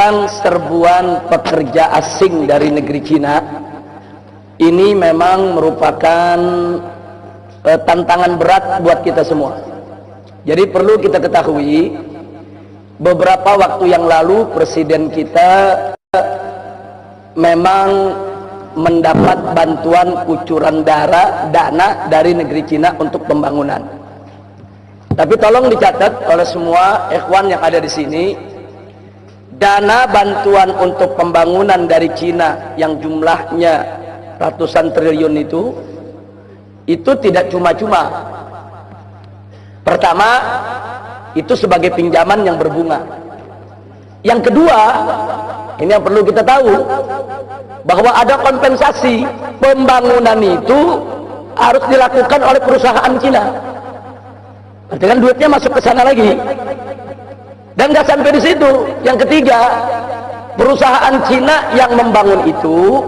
tentang serbuan pekerja asing dari negeri Cina ini memang merupakan tantangan berat buat kita semua. Jadi perlu kita ketahui, beberapa waktu yang lalu presiden kita memang mendapat bantuan kucuran dana dari negeri Cina untuk pembangunan. Tapi tolong dicatat oleh semua ikhwan yang ada di sini, dana bantuan untuk pembangunan dari Cina yang jumlahnya ratusan triliun itu tidak cuma-cuma. Pertama, itu sebagai pinjaman yang berbunga. Yang kedua, ini yang perlu kita tahu, bahwa ada kompensasi pembangunan itu harus dilakukan oleh perusahaan Cina. Berarti kan duitnya masuk ke sana lagi. Dan nggak sampai di situ. Yang ketiga, perusahaan Cina yang membangun itu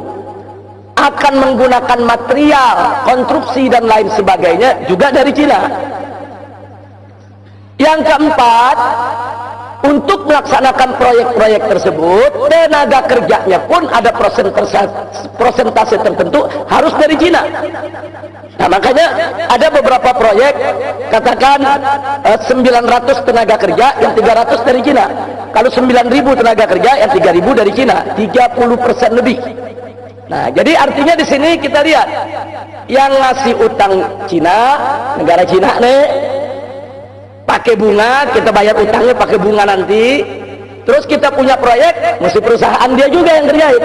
akan menggunakan material, konstruksi dan lain sebagainya juga dari Cina. Yang keempat, untuk melaksanakan proyek-proyek tersebut, tenaga kerjanya pun ada persentase tertentu harus dari Cina. Nah, makanya ada beberapa proyek, katakan 900 tenaga kerja, yang 300 dari Cina. Kalau 9.000 tenaga kerja, yang 3.000 dari Cina, 30% lebih. Nah, jadi artinya di sini kita lihat, yang ngasih utang Cina, negara Cina nih, pakai bunga, kita bayar utangnya pakai bunga nanti. Terus kita punya proyek, mesti perusahaan dia juga yang kerjain.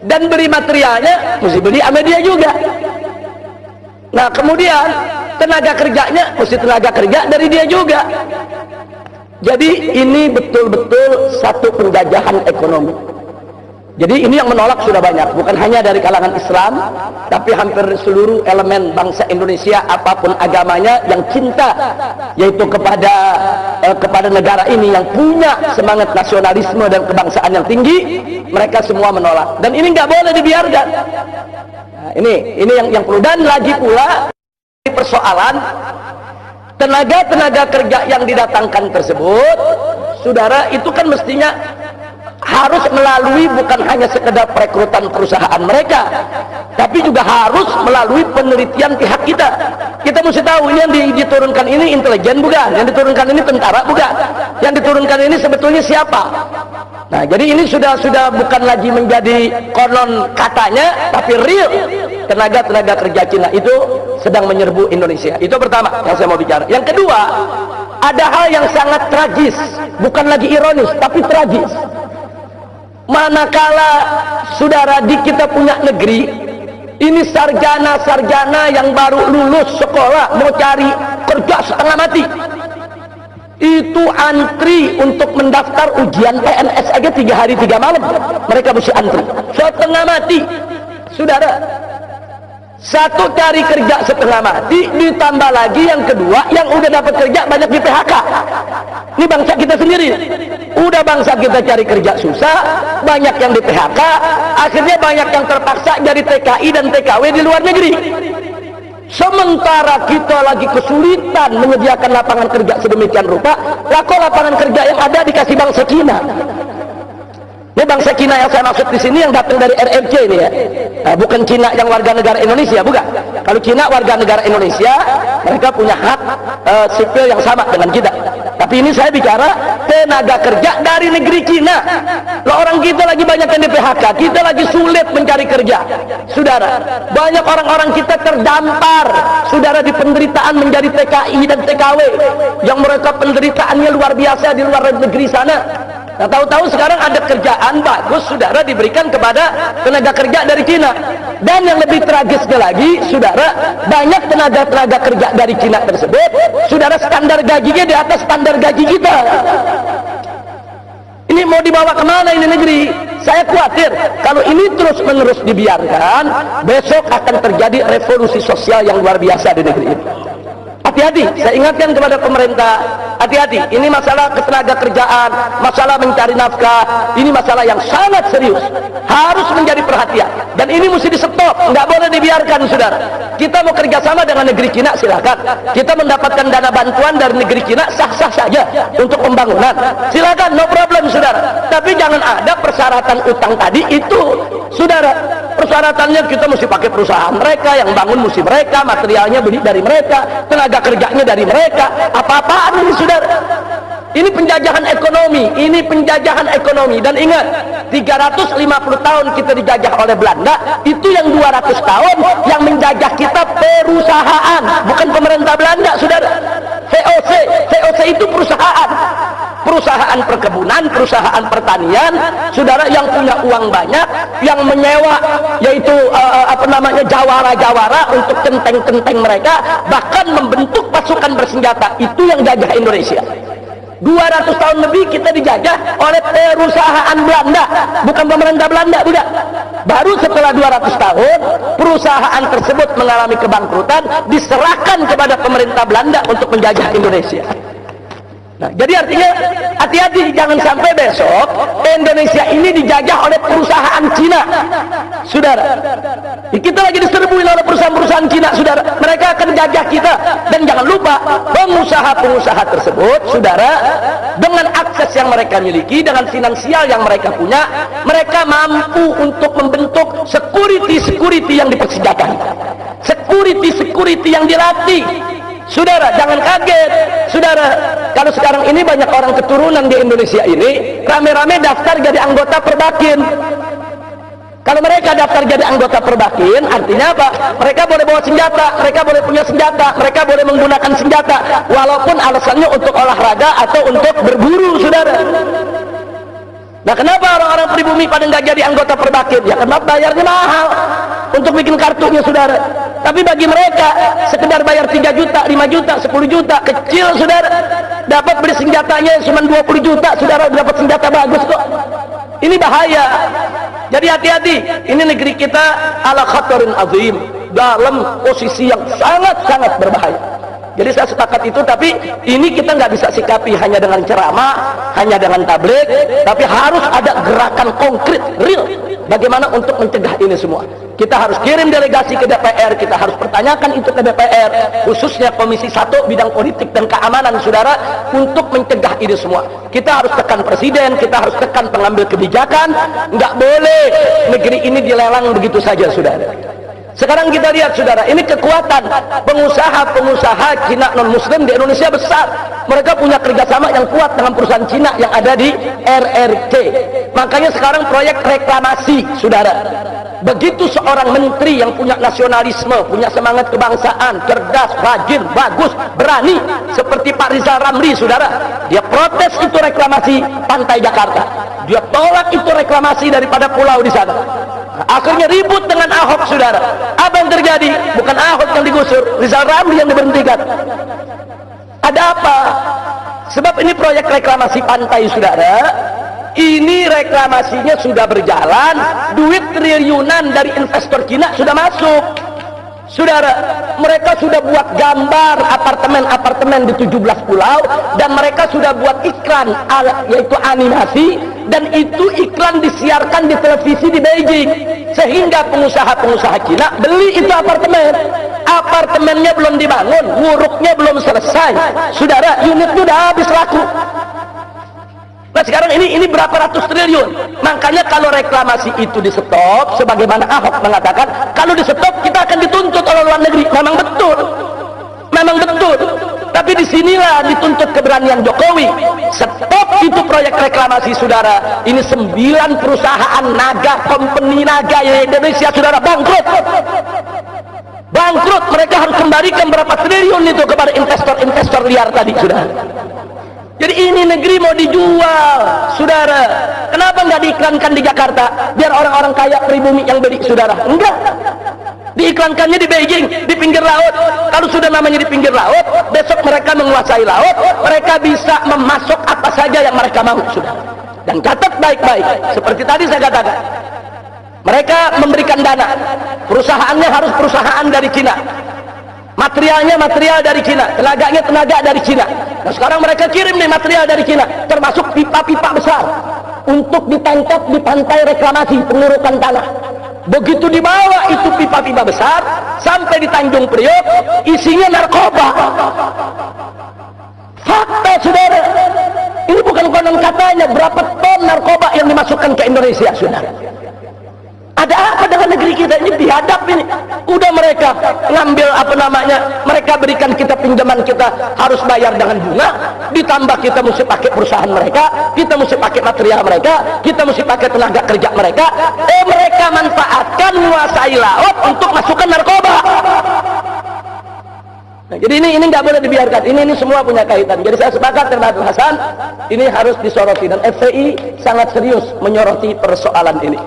Dan beli materialnya, mesti beli sama dia juga. Nah, kemudian tenaga kerjanya, mesti tenaga kerja dari dia juga. Jadi ini betul-betul satu penjajahan ekonomi. Jadi ini yang menolak sudah banyak, bukan hanya dari kalangan Islam, tapi hampir seluruh elemen bangsa Indonesia apapun agamanya yang cinta, yaitu kepada negara ini, yang punya semangat nasionalisme dan kebangsaan yang tinggi, mereka semua menolak. Dan ini nggak boleh dibiarkan. Nah, ini yang perlu. Dan lagi pula persoalan tenaga kerja yang didatangkan tersebut, saudara, itu kan mestinya harus melalui bukan hanya sekedar perekrutan perusahaan mereka, tapi juga harus melalui penelitian pihak kita. Kita mesti tahu ini yang diturunkan ini intelijen bukan, yang diturunkan ini tentara bukan, yang diturunkan ini sebetulnya siapa. Nah, jadi ini sudah bukan lagi menjadi konon katanya, tapi real tenaga kerja Cina itu sedang menyerbu Indonesia. Itu pertama yang saya mau bicara. Yang kedua, ada hal yang sangat tragis, bukan lagi ironis tapi tragis. Manakala saudara di kita punya negeri ini, sarjana yang baru lulus sekolah mau cari kerja setengah mati, itu antri untuk mendaftar ujian PNS aja 3 hari 3 malam mereka mesti antri setengah mati. Saudara, satu cari kerja setengah mati, ditambah lagi yang kedua, yang udah dapat kerja banyak di PHK. Ini bangsa kita sendiri, udah bangsa kita cari kerja susah, banyak yang di PHK, akhirnya banyak yang terpaksa jadi TKI dan TKW di luar negeri. Sementara kita lagi kesulitan menyediakan lapangan kerja sedemikian rupa, lah kok lapangan kerja yang ada dikasih bangsa Cina. Ini bangsa Cina yang saya maksud di sini yang datang dari RRC ini ya. Nah, bukan Cina yang warga negara Indonesia, bukan. Kalau Cina warga negara Indonesia, mereka punya hak sipil yang sama dengan kita. Tapi ini saya bicara tenaga kerja dari negeri Cina. Loh, orang kita lagi banyak yang di PHK, kita lagi sulit mencari kerja. Saudara, banyak orang-orang kita terdampar, saudara, di penderitaan menjadi TKI dan TKW, yang mereka penderitaannya luar biasa di luar negeri sana. Nah, tahu-tahu sekarang ada kerjaan bagus, saudara, diberikan kepada tenaga kerja dari Cina. Dan yang lebih tragisnya lagi, saudara, banyak tenaga kerja dari Cina tersebut, saudara, standar gajinya di atas standar gaji kita. Ini mau dibawa kemana ini negeri? Saya khawatir kalau ini terus-menerus dibiarkan, besok akan terjadi revolusi sosial yang luar biasa di negeri ini. hati-hati, saya ingatkan kepada pemerintah, hati-hati, ini masalah ketenaga kerjaan, masalah mencari nafkah, ini masalah yang sangat serius, harus menjadi perhatian, dan ini mesti di stop, nggak boleh dibiarkan, saudara. Kita mau kerjasama dengan negeri Cina, silakan. Kita mendapatkan dana bantuan dari negeri Cina, sah-sah saja untuk pembangunan, silakan, no problem, saudara. Tapi jangan ada persyaratan utang tadi itu, saudara. Persyaratannya kita mesti pakai perusahaan mereka, yang bangun mesti mereka, materialnya beli dari mereka, tenaga kerjanya dari mereka. Apa-apaan ini, saudara? Ini penjajahan ekonomi, ini penjajahan ekonomi. Dan ingat, 350 tahun kita dijajah oleh Belanda, itu yang 200 tahun yang menjajah kita perusahaan, bukan pemerintah Belanda, saudara. VOC, VOC itu perusahaan, perusahaan perkebunan, perusahaan pertanian, saudara, yang punya uang banyak, yang menyewa, yaitu jawara-jawara untuk centeng-centeng mereka, bahkan membentuk pasukan bersenjata. Itu yang jajah Indonesia. 200 tahun lebih kita dijajah oleh perusahaan Belanda, bukan pemerintah Belanda, tidak. Baru setelah 200 tahun perusahaan tersebut mengalami kebangkrutan, diserahkan kepada pemerintah Belanda untuk menjajah Indonesia. Nah, jadi artinya hati-hati, jangan sampai besok Indonesia ini dijajah oleh perusahaan Cina, saudara. Kita lagi diserbuin oleh perusahaan-perusahaan Cina, saudara. Mereka akan jajah kita. Dan jangan lupa, pengusaha-pengusaha tersebut, saudara, dengan akses yang mereka miliki, dengan finansial yang mereka punya, mereka mampu untuk membentuk security yang dipersenjatai, security yang dilatih. Saudara, jangan kaget, saudara. Kalau sekarang ini banyak orang keturunan di Indonesia ini rame-rame daftar jadi anggota Perbakin. Kalau mereka daftar jadi anggota Perbakin, artinya apa? Mereka boleh bawa senjata, mereka boleh punya senjata, mereka boleh menggunakan senjata, walaupun alasannya untuk olahraga atau untuk berburu, saudara. Nah, kenapa orang-orang pribumi pada nggak jadi anggota Perbakin? Ya karena bayarnya mahal untuk bikin kartunya, saudara. Tapi bagi mereka sekedar bayar 3 juta, 5 juta, 10 juta, kecil, saudara. Dapat beli senjatanya cuma 20 juta, saudara, dapat senjata bagus kok. Ini bahaya. Jadi hati-hati, ini negeri kita ala khatarin azim, dalam posisi yang sangat-sangat berbahaya. Jadi saya sepakat itu, tapi ini kita nggak bisa sikapi hanya dengan ceramah, hanya dengan tabligh, tapi harus ada gerakan konkret, real. Bagaimana untuk mencegah ini semua? Kita harus kirim delegasi ke DPR, kita harus pertanyakan itu ke DPR, khususnya Komisi 1 bidang politik dan keamanan, saudara, untuk mencegah ini semua. Kita harus tekan presiden, kita harus tekan pengambil kebijakan. Nggak boleh negeri ini dilelang begitu saja, saudara. Sekarang kita lihat, saudara, ini kekuatan pengusaha-pengusaha Cina non-Muslim di Indonesia besar. Mereka punya kerjasama yang kuat dengan perusahaan Cina yang ada di RRC. Makanya sekarang proyek reklamasi, saudara. Begitu seorang menteri yang punya nasionalisme, punya semangat kebangsaan, cerdas, rajin, bagus, berani, seperti Pak Rizal Ramli, saudara, dia protes itu reklamasi pantai Jakarta. Dia tolak itu reklamasi daripada pulau di sana. Akhirnya ribut dengan Ahok, saudara. Apa yang terjadi? Bukan Ahok yang digusur, Rizal Ramli yang diberhentikan. Ada apa? Sebab ini proyek reklamasi pantai, saudara. Ini reklamasinya sudah berjalan, duit triliunan dari investor Cina sudah masuk, saudara. Mereka sudah buat gambar apartemen-apartemen di 17 pulau, dan mereka sudah buat iklan, yaitu animasi, dan itu iklan disiarkan di televisi di Beijing, sehingga pengusaha-pengusaha Cina beli itu apartemen. Apartemennya belum dibangun, wuruknya belum selesai, saudara, unitnya udah habis laku. Nah, sekarang ini berapa ratus triliun. Makanya kalau reklamasi itu di stop, sebagaimana Ahok mengatakan, kalau di stop kita akan dituntut oleh luar negeri. Memang betul, memang betul. Tapi disinilah dituntut keberanian Jokowi. Stop itu proyek reklamasi, saudara. Ini 9 perusahaan naga, company naga di Indonesia, saudara, bangkrut. Bangkrut. Mereka harus kembalikan berapa triliun itu kepada investor-investor liar tadi, saudara. Jadi ini negeri mau dijual, saudara. Kenapa nggak diiklankan di Jakarta biar orang-orang kaya pribumi yang beli, saudara? Enggak, diiklankannya di Beijing, di pinggir laut. Kalau sudah namanya di pinggir laut, besok mereka menguasai laut, mereka bisa memasok apa saja yang mereka mau, saudara. Dan catat baik-baik, seperti tadi saya katakan, mereka memberikan dana, perusahaannya harus perusahaan dari Cina. materialnya material dari Cina, tenaganya tenaga dari Cina. Nah sekarang mereka kirim nih material dari Cina, termasuk pipa-pipa besar untuk ditangkap di pantai reklamasi pengurukan tanah. Begitu dibawa itu pipa-pipa besar sampai di Tanjung Priok, isinya narkoba. Fakta saudara, ini bukan konon katanya, berapa ton narkoba yang dimasukkan ke Indonesia saudara. Ada apa dengan negeri kita ini? Dihadap ini udah mereka ngambil apa namanya, mereka berikan kita pinjaman, kita harus bayar dengan bunga, ditambah kita mesti pakai perusahaan mereka, kita mesti pakai material mereka, kita mesti pakai tenaga kerja mereka. Mereka manfaatkan menguasai laut untuk masukkan narkoba. Nah, jadi ini nggak boleh dibiarkan. Ini semua punya kaitan. Jadi saya sepakat dengan Habib Hasan, ini harus disoroti, dan FPI sangat serius menyoroti persoalan ini.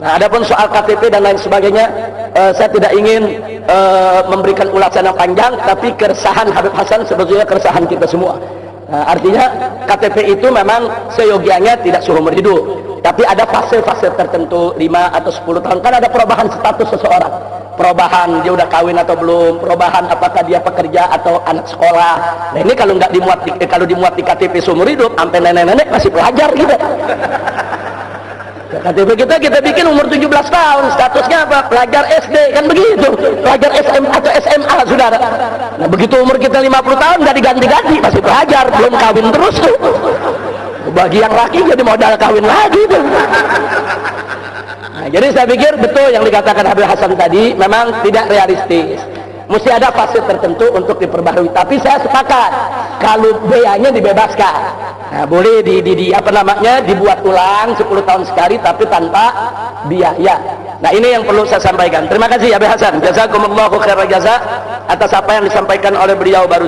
Nah, adapun soal KTP dan lain sebagainya, saya tidak ingin memberikan ulasan yang panjang, tapi keresahan Habib Hasan sebetulnya keresahan kita semua. Nah, artinya KTP itu memang seyogianya tidak seumur hidup, tapi ada fase-fase tertentu, 5 atau 10 tahun, kan ada perubahan status seseorang, perubahan dia udah kawin atau belum, perubahan apakah dia pekerja atau anak sekolah. Nah ini kalau nggak dimuat kalau dimuat di KTP seumur hidup, sampai nenek-nenek masih pelajar gitu. KTP kita bikin umur 17 tahun, statusnya apa? Pelajar SD, kan begitu. Pelajar SM atau SMA, saudara. Nah begitu umur kita 50 tahun nggak diganti-ganti, masih pelajar, belum kawin terus tuh. Bagi yang laki jadi modal kawin lagi tuh. Nah, jadi saya pikir betul yang dikatakan Habib Hasan tadi, memang tidak realistis. Mesti ada fase tertentu untuk diperbarui. Tapi saya sepakat kalau biayanya dibebaskan. Nah, boleh apa namanya, dibuat ulang 10 tahun sekali tapi tanpa biaya. Nah, ini yang perlu saya sampaikan. Terima kasih Habib Hasan. Jazakumullahu khairan jazak atas apa yang disampaikan oleh beliau baru.